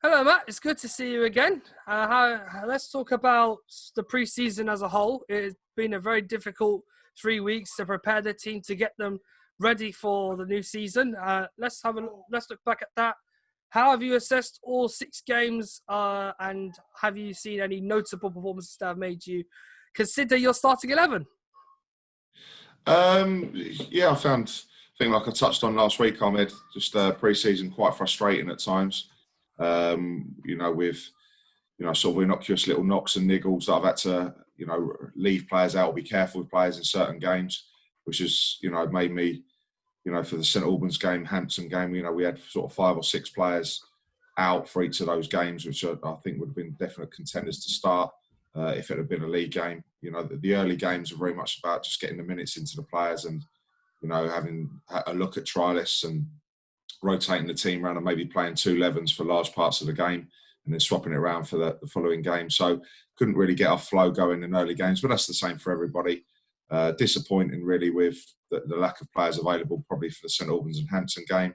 Hello, Matt. It's good to see you again. Let's talk about the pre-season as a whole. It's been a very difficult 3 weeks to prepare the team to get them ready for the new season. Let's look back at that. How have you assessed all 6 games, and have you seen any notable performances that have made you consider your starting 11? Yeah, I think like I touched on last week, Ahmed, just pre-season quite frustrating at times. With sort of innocuous little knocks and niggles that I've had to, leave players out or be careful with players in certain games, which has, made me, for the St Albans game, Hampton game, we had sort of 5 or 6 players out for each of those games, which I think would have been definite contenders to start if it had been a league game. The early games are very much about just getting the minutes into the players and, having a look at trialists and rotating the team around and maybe playing 2 11s for large parts of the game and then swapping it around for the following game. So couldn't really get our flow going in early games, but that's the same for everybody. Disappointing really with the lack of players available probably for the St Albans and Hampton game.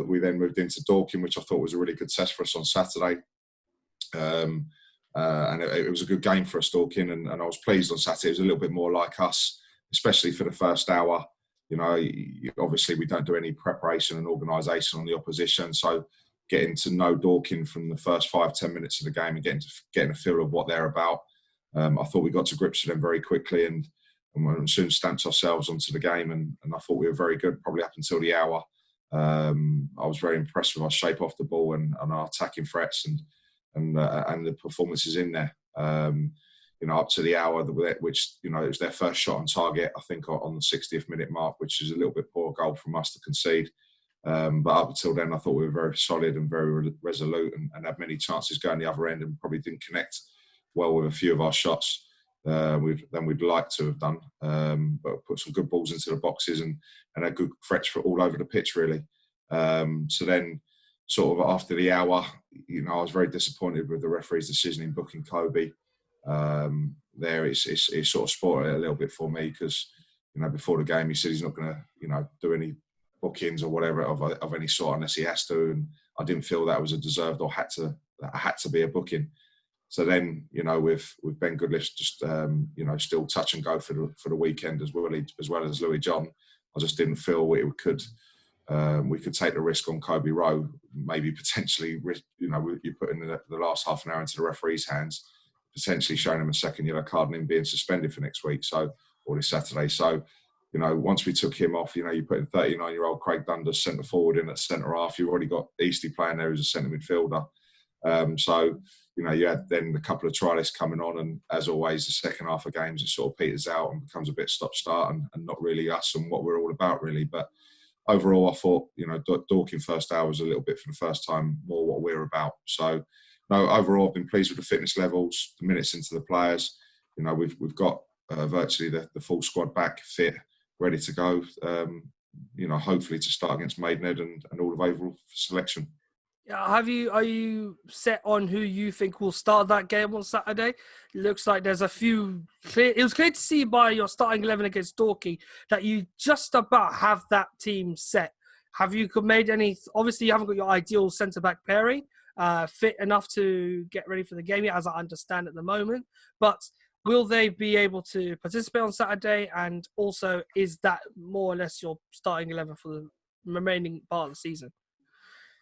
We then moved into Dorking, which I thought was a really good test for us on Saturday. And it was a good game for us, Dorking, and I was pleased on Saturday. It was a little bit more like us, especially for the first hour. Obviously we don't do any preparation and organisation on the opposition, so getting to know Dorking from the first 5-10 minutes of the game and getting a feel of what they're about. I thought we got to grips with them very quickly and soon stamped ourselves onto the game, and I thought we were very good probably up until the hour. I was very impressed with our shape off the ball and our attacking threats and the performances in there. Up to the hour, which it was their first shot on target, I think, on the 60th minute mark, which is a little bit poor goal from us to concede. But up until then, I thought we were very solid and very resolute and had many chances going the other end and probably didn't connect well with a few of our shots than we'd like to have done. But put some good balls into the boxes and had good threats for all over the pitch, really. So then, sort of after the hour, I was very disappointed with the referee's decision in booking Kobe. It's sort of spoiled it a little bit for me because, before the game he said he's not going to, do any bookings or whatever of any sort unless he has to, and I didn't feel that was a deserved or had to be a booking. So then, with Ben Goodliff just still touch and go for the weekend as well as Louis John, I just didn't feel we could take the risk on Kobe Rowe, maybe potentially you put in the last half an hour into the referee's hands, potentially showing him a second yellow card and him being suspended for next week, or this Saturday. So, once we took him off, you put in 39-year-old Craig Dundas centre forward in at centre half. You've already got Eastley playing there as a centre midfielder. You had then a couple of trialists coming on, and as always, the second half of games it sort of peters out and becomes a bit stop-start and not really us and what we're all about, really. But overall, I thought, Dorking first hour was a little bit for the first time more what we're about. So, no, overall, I've been pleased with the fitness levels, the minutes into the players. We've got virtually the full squad back, fit, ready to go. Hopefully to start against Maidenhead and all available for selection. Yeah, are you set on who you think will start that game on Saturday? It looks like there's a few clear. It was clear to see by your starting 11 against Dorking that you just about have that team set. Have you made any? Obviously, you haven't got your ideal centre back pairing fit enough to get ready for the game yet, as I understand at the moment. But will they be able to participate on Saturday? And also, is that more or less your starting 11 for the remaining part of the season?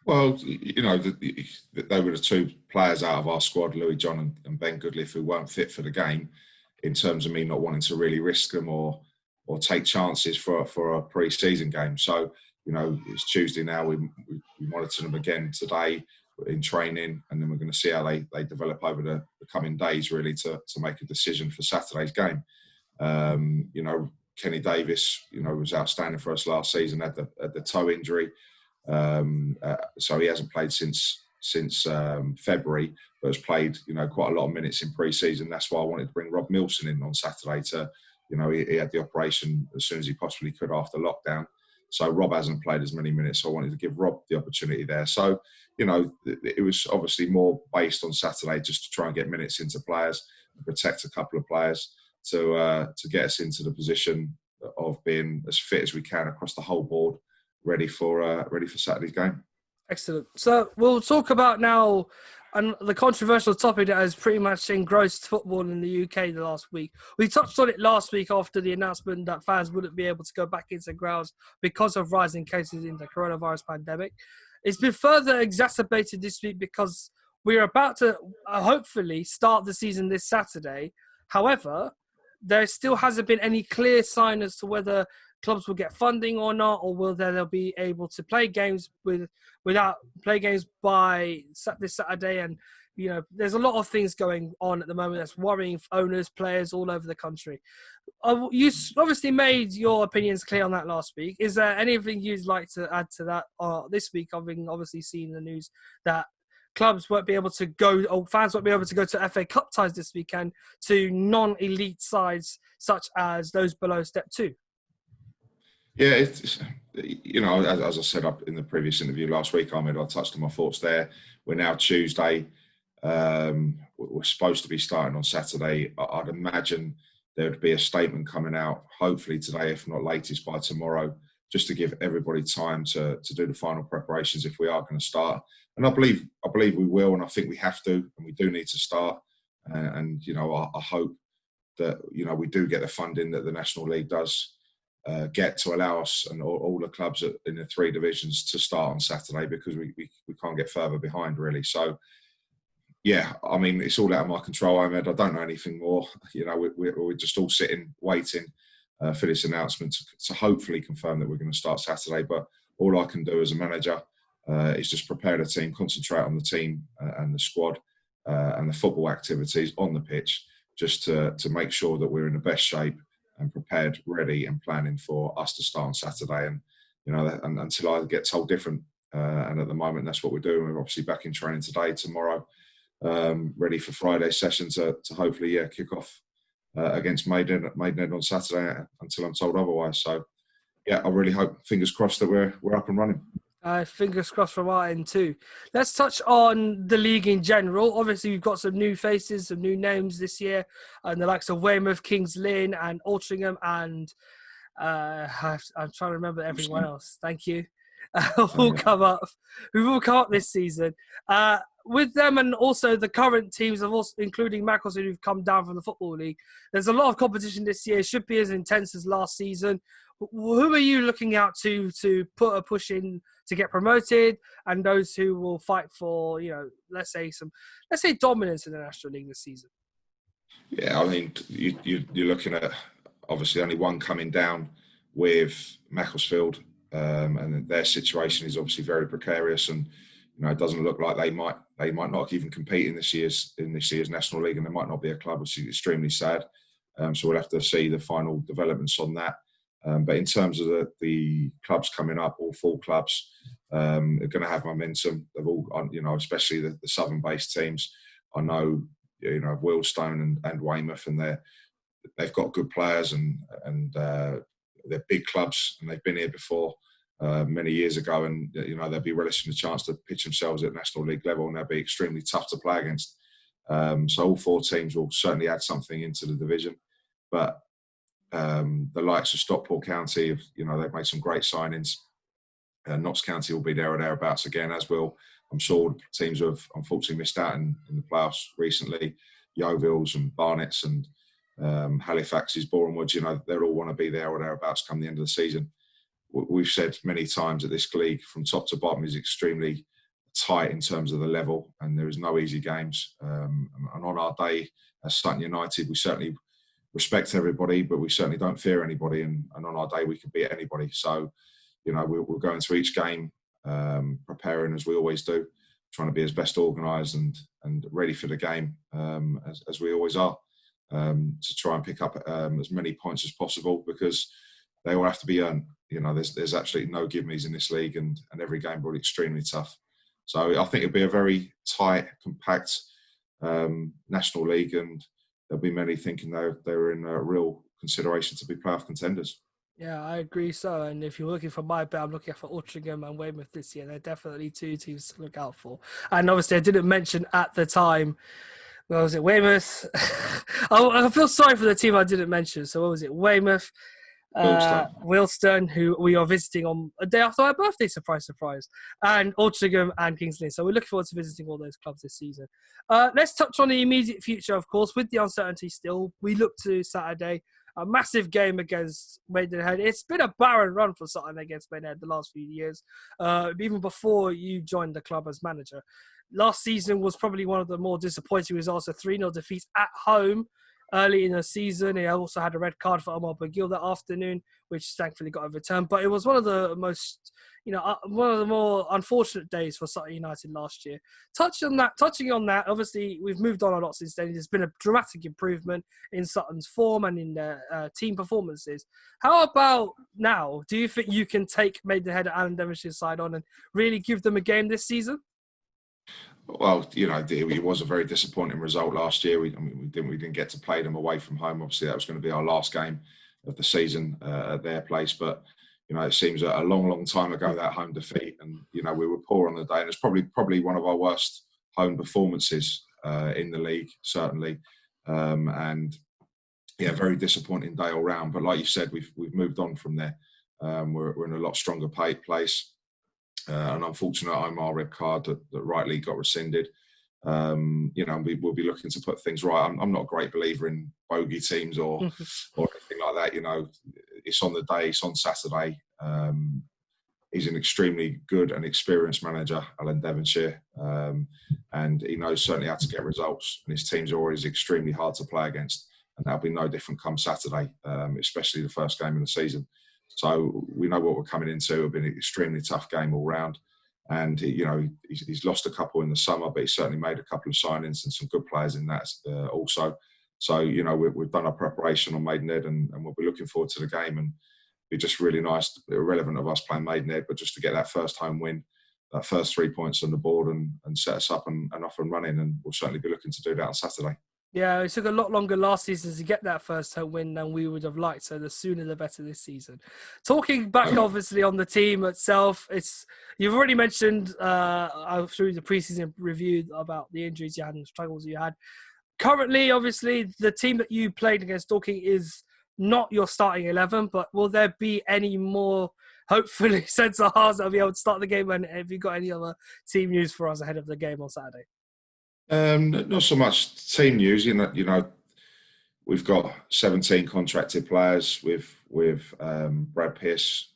Well, they were the 2 players out of our squad, Louis John and Ben Goodliff, who weren't fit for the game, in terms of me not wanting to really risk them or take chances for a pre-season game. So, it's Tuesday now. We monitor them again today in training, and then we're going to see how they develop over the coming days, really, to make a decision for Saturday's game. Kenny Davis, was outstanding for us last season, had the toe injury. So he hasn't played since February, but has played quite a lot of minutes in pre-season. That's why I wanted to bring Rob Milson in on Saturday to, he had the operation as soon as he possibly could after lockdown. So Rob hasn't played as many minutes, so I wanted to give Rob the opportunity there. So, it was obviously more based on Saturday just to try and get minutes into players and protect a couple of players to get us into the position of being as fit as we can across the whole board, ready for Saturday's game. Excellent. So we'll talk about now the controversial topic that has pretty much engrossed football in the UK the last week. We touched on it last week after the announcement that fans wouldn't be able to go back into grounds because of rising cases in the coronavirus pandemic. It's been further exacerbated this week because we're about to hopefully start the season this Saturday. However, there still hasn't been any clear sign as to whether clubs will get funding or not, or will they'll be able to play games without play games by this Saturday. And there's a lot of things going on at the moment that's worrying owners, players all over the country. You obviously made your opinions clear on that last week. Is there anything you'd like to add to that this week? Having obviously seen the news that clubs won't be able to go, or fans won't be able to go to FA Cup ties this weekend to non-elite sides such as those below Step 2. Yeah, it's, as I said up in the previous interview last week, Ahmed, I touched on my thoughts there. We're now Tuesday. We're supposed to be starting on Saturday. I'd imagine there would be a statement coming out, hopefully today, if not latest by tomorrow, just to give everybody time to do the final preparations if we are going to start. And I believe we will, and I think we have to, and we do need to start. I hope that we do get the funding that the National League does get to allow us and all the clubs in the 3 divisions to start on Saturday, because we can't get further behind, really. So, yeah, I mean, it's all out of my control, Ahmed. I don't know anything more. We're just all sitting, waiting for this announcement to hopefully confirm that we're going to start Saturday. But all I can do as a manager is just prepare the team, concentrate on the team and the squad and the football activities on the pitch, just to make sure that we're in the best shape and prepared, ready, and planning for us to start on Saturday. And and until I get told different, and at the moment that's what we're doing. We're obviously back in training today, tomorrow, ready for Friday's session to hopefully kick off against Maidenhead on Saturday, until I'm told otherwise. So yeah, I really hope, fingers crossed, that we're up and running. Fingers crossed from our end too. Let's touch on the league in general. Obviously, we've got some new faces, some new names this year, and the likes of Weymouth, Kings Lynn, and Altrincham, and I'm trying to remember everyone else. Thank you. Who will come up this season. With them, and also the current teams, of also including Macclesfield, who've come down from the Football League. There's a lot of competition this year. It should be as intense as last season. Who are you looking out to put a push in to get promoted, and those who will fight for, let's say dominance in the National League this season? Yeah, I mean, you're looking at obviously only one coming down with Macclesfield, and their situation is obviously very precarious, and it doesn't look like they might not even compete in this year's National League, and there might not be a club, which is extremely sad. So we'll have to see the final developments on that. But in terms of the clubs coming up, all 4 clubs are going to have momentum. They've all, especially the southern-based teams. I know, Wealdstone and Weymouth, and they've got good players, and they're big clubs, and they've been here before many years ago, and they'll be relishing the chance to pitch themselves at National League level, and they'll be extremely tough to play against. So all 4 teams will certainly add something into the division, but the likes of Stockport County, they've made some great signings. Notts County will be there or thereabouts again, as will, I'm sure, teams who have unfortunately missed out in the playoffs recently. Yeovilles and Barnets and Halifax's, Bournemouth, they'll all want to be there or thereabouts come the end of the season. We've said many times that this league, from top to bottom, is extremely tight in terms of the level, and there is no easy games. And on our day as Sutton United, we certainly respect everybody, but we certainly don't fear anybody, and on our day we can beat anybody. So, we'll go into each game preparing as we always do, trying to be as best organised and ready for the game as we always are, to try and pick up as many points as possible, because they all have to be earned. There's absolutely no give-me's in this league, and every game will be extremely tough. So I think it'll be a very tight, compact National League, and there'll be many thinking they're in real consideration to be playoff contenders. Yeah, I agree so. And if you're looking for my bet, I'm looking for Altrincham and Weymouth this year. They're definitely 2 teams to look out for. And obviously, I didn't mention at the time, what was it, Weymouth? I feel sorry for the team I didn't mention. So what was it, Weymouth, Wilston, who we are visiting on a day after my birthday, surprise, surprise, and Altrincham and Kings Lynn. So we're looking forward to visiting all those clubs this season. Let's touch on the immediate future, of course, with the uncertainty still. We look to Saturday, a massive game against Maidenhead. It's been a barren run for Sutton against Maidenhead the last few years, even before you joined the club as manager. Last season was probably one of the more disappointing results, a 3-0 defeat at home early in the season. He also had a red card for Omar Bagil that afternoon, which thankfully got overturned. But it was one of the most, one of the more unfortunate days for Sutton United last year. Touching on that, obviously we've moved on a lot since then. There's been a dramatic improvement in Sutton's form and in their team performances. How about now? Do you think you can take Maidenhead and Alan Devonshire's side on and really give them a game this season? Well, it was a very disappointing result last year. We didn't get to play them away from home. Obviously, that was going to be our last game of the season at their place. But it seems a long, long time ago, that home defeat, and we were poor on the day, and it's probably one of our worst home performances in the league, certainly. And yeah, very disappointing day all round. But like you said, we've moved on from there. We're in a lot stronger place. An unfortunate Omar red card that rightly got rescinded. We will be looking to put things right. I'm not a great believer in bogey teams or anything like that. It's on the day, it's on Saturday. He's an extremely good and experienced manager, Alan Devonshire, and he knows certainly how to get results. And his teams are always extremely hard to play against, and that'll be no different come Saturday, especially the first game of the season. So we know what we're coming into. It'll be an extremely tough game all round. And, he's lost a couple in the summer, but he's certainly made a couple of signings and some good players in that also. So, we've done our preparation on Maidenhead and we'll be looking forward to the game. And it'll be just really nice, irrelevant of us playing Maidenhead, but just to get that first home win, that first 3 points on the board and set us up and off and running. And we'll certainly be looking to do that on Saturday. Yeah, it took a lot longer last season to get that first home win than we would have liked. So the sooner the better this season. Talking back, obviously, on the team itself, you've already mentioned through the preseason review about the injuries you had and the struggles you had. Currently, obviously, the team that you played against Dorking is not your starting 11, but will there be any more, hopefully, centre halves that will be able to start the game? And have you got any other team news for us ahead of the game on Saturday? Not so much team news. We've got 17 contracted players with Brad Pearce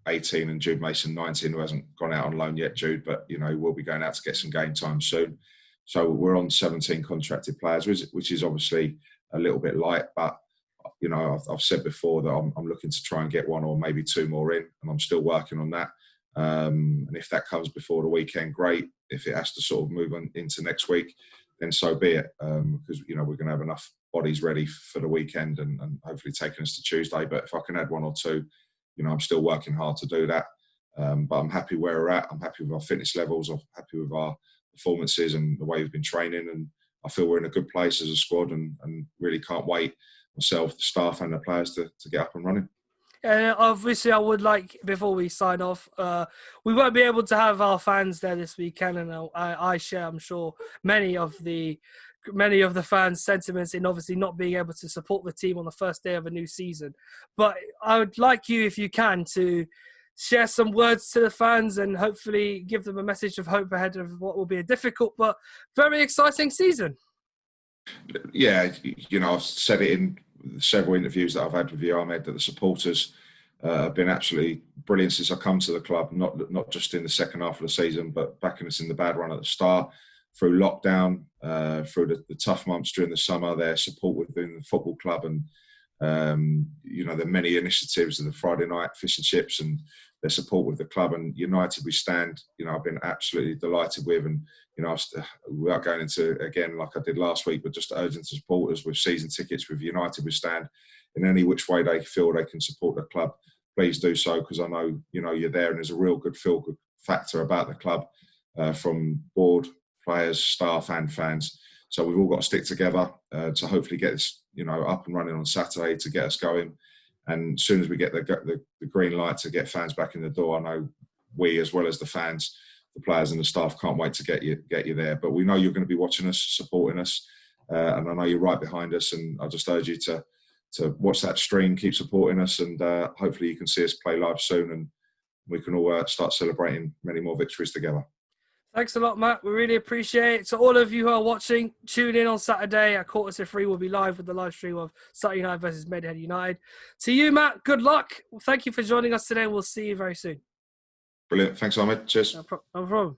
18 and Jude Mason 19, who hasn't gone out on loan yet, Jude, but we'll be going out to get some game time soon. So we're on 17 contracted players, which is obviously a little bit light, but I've said before that I'm looking to try and get one or maybe two more in, and I'm still working on that. And if that comes before the weekend, great. If it has to sort of move on into next week, then so be it. Because we're going to have enough bodies ready for the weekend and hopefully taking us to Tuesday. But if I can add one or two, I'm still working hard to do that. But I'm happy where we're at. I'm happy with our fitness levels. I'm happy with our performances and the way we've been training. And I feel we're in a good place as a squad and really can't wait, myself, the staff and the players to get up and running. And obviously, I would like, before we sign off, we won't be able to have our fans there this weekend, and I share, I'm sure, many of the fans' sentiments in obviously not being able to support the team on the first day of a new season. But I would like you, if you can, to share some words to the fans and hopefully give them a message of hope ahead of what will be a difficult but very exciting season. Yeah, I've said it in several interviews that I've had with you, Ahmed, that the supporters have been absolutely brilliant since I come to the club, not just in the second half of the season, but backing us in the bad run at the start, through lockdown, through the tough months during the summer, their support within the football club and, the many initiatives of the Friday night fish and chips and their support with the club. And United We Stand, I've been absolutely delighted with. And, without going into, again, like I did last week, but just urging supporters with season tickets with United We Stand in any which way they feel they can support the club, please do so, because I know, you're there and there's a real good feel-good factor about the club from board, players, staff and fans. So we've all got to stick together to hopefully get this, up and running on Saturday to get us going. And as soon as we get the green light to get fans back in the door, I know we, as well as the fans, the players and the staff, can't wait to get you there. But we know you're going to be watching us, supporting us, and I know you're right behind us. And I just urge you to watch that stream, keep supporting us, and hopefully you can see us play live soon, and we can all start celebrating many more victories together. Thanks a lot, Matt. We really appreciate it. So all of you who are watching, tune in on Saturday at 3:15. We'll be live with the live stream of Sutton United versus Maidenhead United. To you, Matt, good luck. Thank you for joining us today. We'll see you very soon. Brilliant. Thanks, Ahmed. Cheers. No problem.